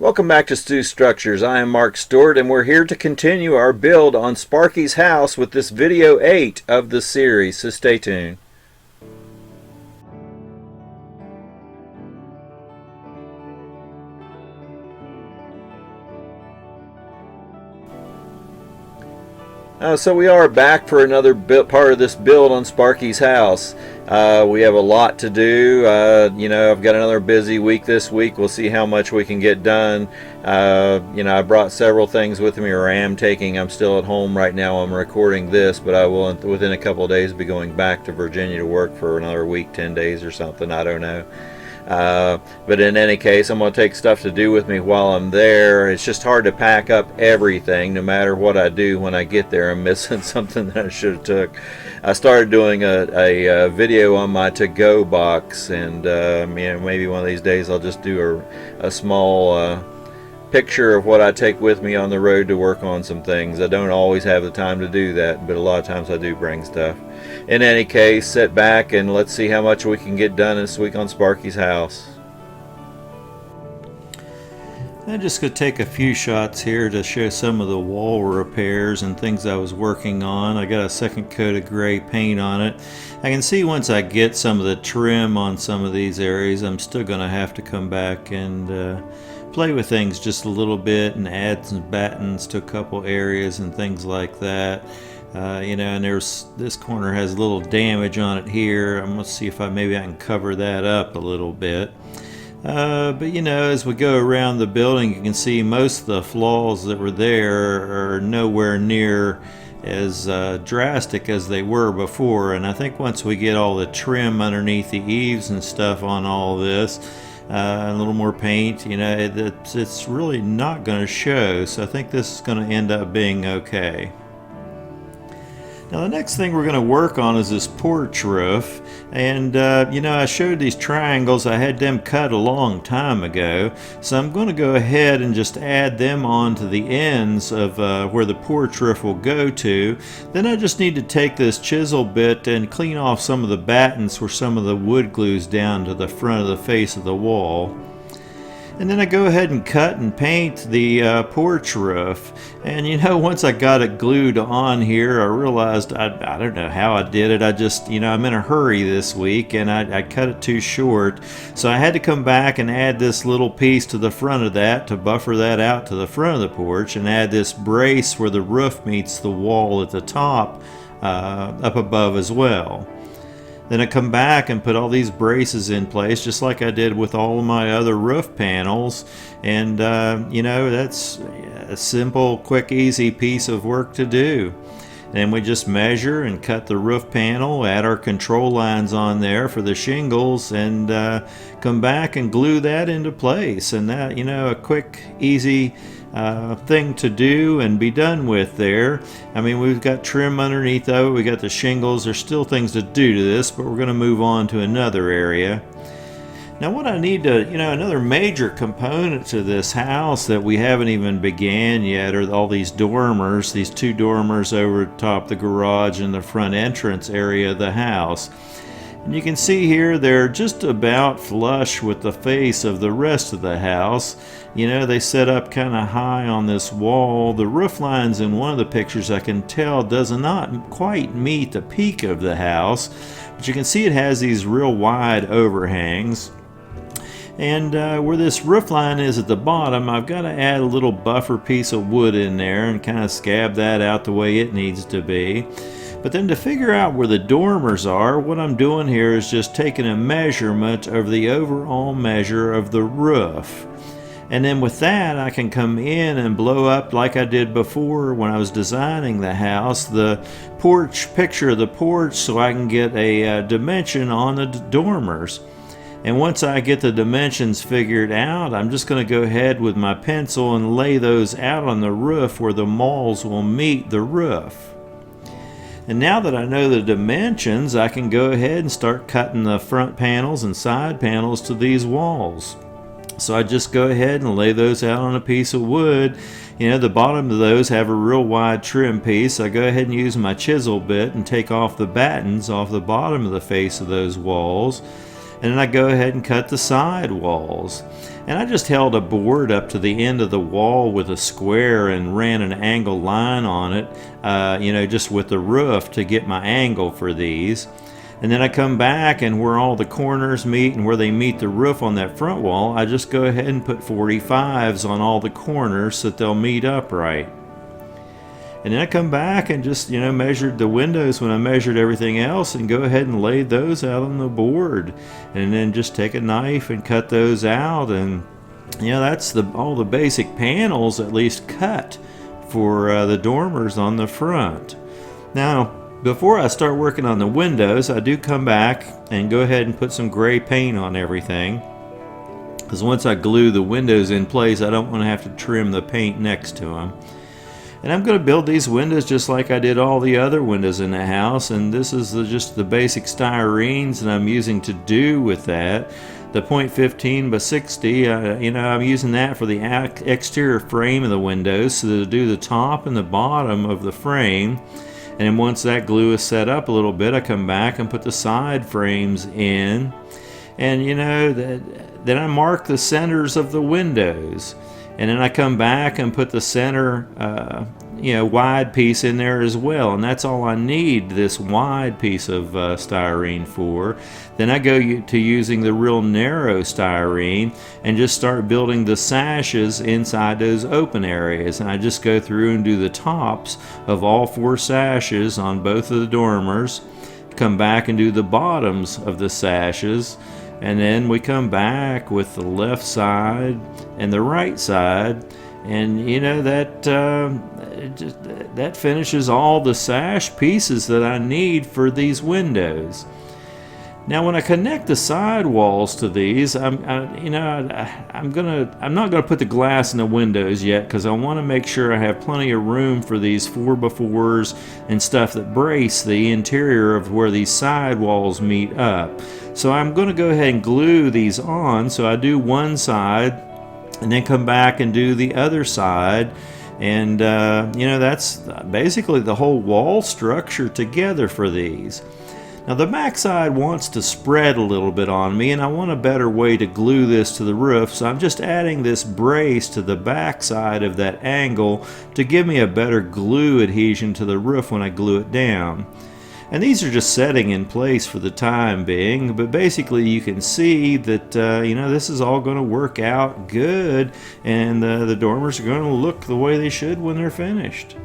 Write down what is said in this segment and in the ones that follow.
Welcome back to Stu Structures. I am Mark Stewart, and we're here to continue our build on Sparky's house with this video 8 of the series, so stay tuned. So we are back for another part of this build on Sparky's house. We have a lot to do. I've got another busy week this week. We'll see how much we can get done. I brought several things with me, or I am taking. I'm still at home right now. I'm recording this, but I will, within a couple of days, be going back to Virginia to work for another week, 10 days or something. I don't know. But in any case, I'm going to take stuff to do with me while I'm there. It's just hard to pack up everything. No matter what I do when I get there, I'm missing something that I should have took. I started doing a video on my to-go box, and maybe one of these days I'll just do a small picture of what I take with me on the road to work on some things. I don't always have the time to do that, but a lot of times I do bring stuff. In any case, sit back and let's see how much we can get done this week on Sparky's house. I'm just going to take a few shots here to show some of the wall repairs and things I was working on. I got a second coat of gray paint on it. I can see once I get some of the trim on some of these areas, I'm still going to have to come back and play with things just a little bit and add some battens to a couple areas and things like that. And there's this corner has a little damage on it here. I'm going to see if maybe I can cover that up a little bit. But as we go around the building, you can see most of the flaws that were there are nowhere near as drastic as they were before. And I think once we get all the trim underneath the eaves and stuff on all this, a little more paint, it's really not going to show. So I think this is going to end up being okay. Now the next thing we're going to work on is this porch roof, and I showed these triangles. I had them cut a long time ago, so I'm going to go ahead and just add them on to the ends of where the porch roof will go to. Then I just need to take this chisel bit and clean off some of the battens where some of the wood glues down to the front of the face of the wall. And then I go ahead and cut and paint the porch roof. And once I got it glued on here, I realized I don't know how I did it. I just, I'm in a hurry this week and I cut it too short. So I had to come back and add this little piece to the front of that to buffer that out to the front of the porch, and add this brace where the roof meets the wall at the top up above as well. Then I come back and put all these braces in place, just like I did with all of my other roof panels. And, that's a simple, quick, easy piece of work to do. Then we just measure and cut the roof panel, add our control lines on there for the shingles, and come back and glue that into place. And that, a quick, easy thing to do and be done with there. We've got trim underneath of it, we got the shingles. There's still things to do to this, but we're going to move on to another area. Now what I need to, another major component to this house that we haven't even began yet are all these dormers, these two dormers over top the garage and the front entrance area of the house. And you can see here they're just about flush with the face of the rest of the house. They set up kind of high on this wall. The roof lines in one of the pictures I can tell does not quite meet the peak of the house, but you can see it has these real wide overhangs. And where this roof line is at the bottom, I've got to add a little buffer piece of wood in there and kind of scab that out the way it needs to be. But then to figure out where the dormers are, what I'm doing here is just taking a measurement of the overall measure of the roof. And then with that, I can come in and blow up, like I did before when I was designing the house, the porch picture of the porch, so I can get a dimension on the dormers. And once I get the dimensions figured out, I'm just going to go ahead with my pencil and lay those out on the roof where the walls will meet the roof. And now that I know the dimensions, I can go ahead and start cutting the front panels and side panels to these walls. So I just go ahead and lay those out on a piece of wood. The bottom of those have a real wide trim piece. I go ahead and use my chisel bit and take off the battens off the bottom of the face of those walls. and then I go ahead and cut the side walls. And I just held a board up to the end of the wall with a square and ran an angle line on it, just with the roof to get my angle for these. And then I come back, and where all the corners meet and where they meet the roof on that front wall, I just go ahead and put 45s on all the corners so that they'll meet upright. And then I come back and just, measured the windows when I measured everything else, and go ahead and lay those out on the board. And then just take a knife and cut those out. And, that's all the basic panels at least cut for the dormers on the front. Now, before I start working on the windows, I do come back and go ahead and put some gray paint on everything. Because once I glue the windows in place, I don't want to have to trim the paint next to them. And I'm going to build these windows just like I did all the other windows in the house, and this is just the basic styrenes that I'm using to do with that. The 0.15 by 60, I'm using that for the exterior frame of the windows, so to do the top and the bottom of the frame. And then once that glue is set up a little bit, I come back and put the side frames in. And then I mark the centers of the windows. And then I come back and put the center, wide piece in there as well. And that's all I need this wide piece of styrene for. Then I go to using the real narrow styrene and just start building the sashes inside those open areas. And I just go through and do the tops of all 4 sashes on both of the dormers. Come back and do the bottoms of the sashes. And then we come back with the left side and the right side, and that finishes all the sash pieces that I need for these windows. Now, when I connect the side walls to these, I'm not gonna put the glass in the windows yet, because I want to make sure I have plenty of room for these 4x4s and stuff that brace the interior of where these side walls meet up. So I'm going to go ahead and glue these on. So I do one side and then come back and do the other side. And, that's basically the whole wall structure together for these. Now the back side wants to spread a little bit on me, and I want a better way to glue this to the roof. So I'm just adding this brace to the back side of that angle to give me a better glue adhesion to the roof when I glue it down. And these are just setting in place for the time being, but basically you can see that this is all going to work out good, and the dormers are going to look the way they should when they're finished.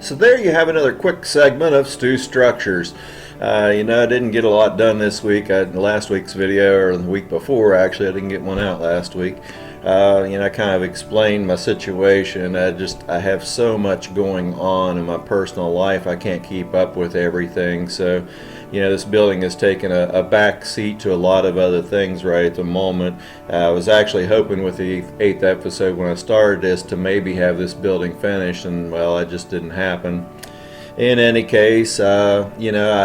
So there you have another quick segment of Stu Structures. I didn't get a lot done this week. Last week's video, or the week before actually, I didn't get one out last week. I kind of explained my situation. I have so much going on in my personal life, I can't keep up with everything. So, this building has taken a back seat to a lot of other things right at the moment. I was actually hoping with the 8th episode when I started this to maybe have this building finished, and well, it just didn't happen. In any case, I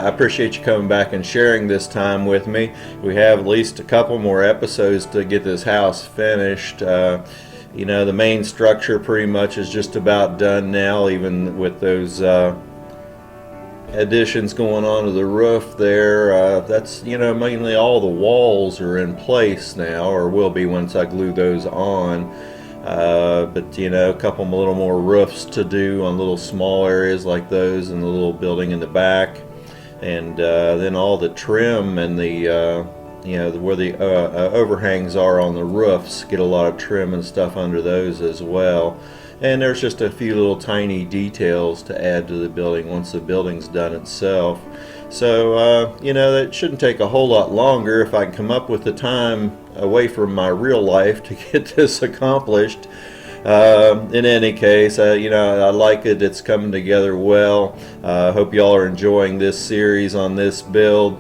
appreciate you coming back and sharing this time with me. We have at least a couple more episodes to get this house finished. The main structure pretty much is just about done now, even with those additions going on to the roof there. That's, mainly all the walls are in place now, or will be once I glue those on. But a couple little more roofs to do on little small areas like those, and the little building in the back, and then all the trim and the where the overhangs are on the roofs, get a lot of trim and stuff under those as well. And there's just a few little tiny details to add to the building once the building's done itself. So that shouldn't take a whole lot longer if I can come up with the time away from my real life to get this accomplished. In any case, I like it. It's coming together well. I hope y'all are enjoying this series on this build.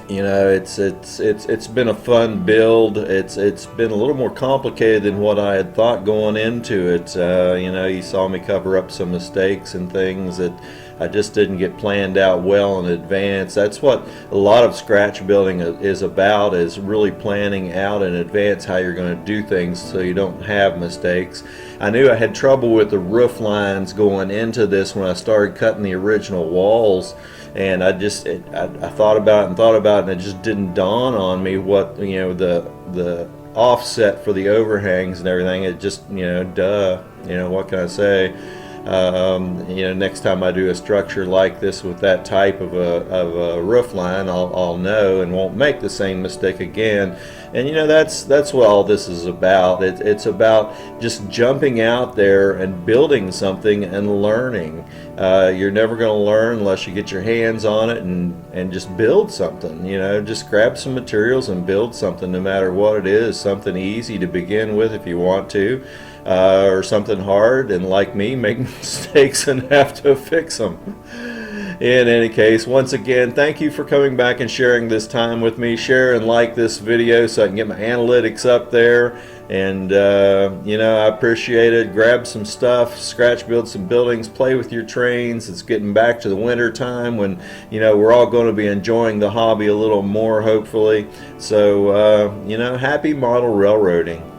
It's been a fun build. It's been a little more complicated than what I had thought going into it. You saw me cover up some mistakes and things that I just didn't get planned out well in advance. That's what a lot of scratch building is about, is really planning out in advance how you're going to do things so you don't have mistakes. I knew I had trouble with the roof lines going into this when I started cutting the original walls, And I thought about it and thought about it, and it just didn't dawn on me what, the offset for the overhangs and everything. It just, duh, what can I say? Next time I do a structure like this with that type of a roof line, I'll know and won't make the same mistake again. And that's what all this is about. It's about just jumping out there and building something and learning. You're never going to learn unless you get your hands on it and just build something. Just grab some materials and build something, no matter what it is. Something easy to begin with if you want to. Or something hard, and like me, make mistakes and have to fix them. In any case, once again, thank you for coming back and sharing this time with me. Share and like this video so I can get my analytics up there. And I appreciate it. Grab some stuff, scratch build some buildings, play with your trains. It's getting back to the winter time when we're all going to be enjoying the hobby a little more, hopefully. So happy model railroading.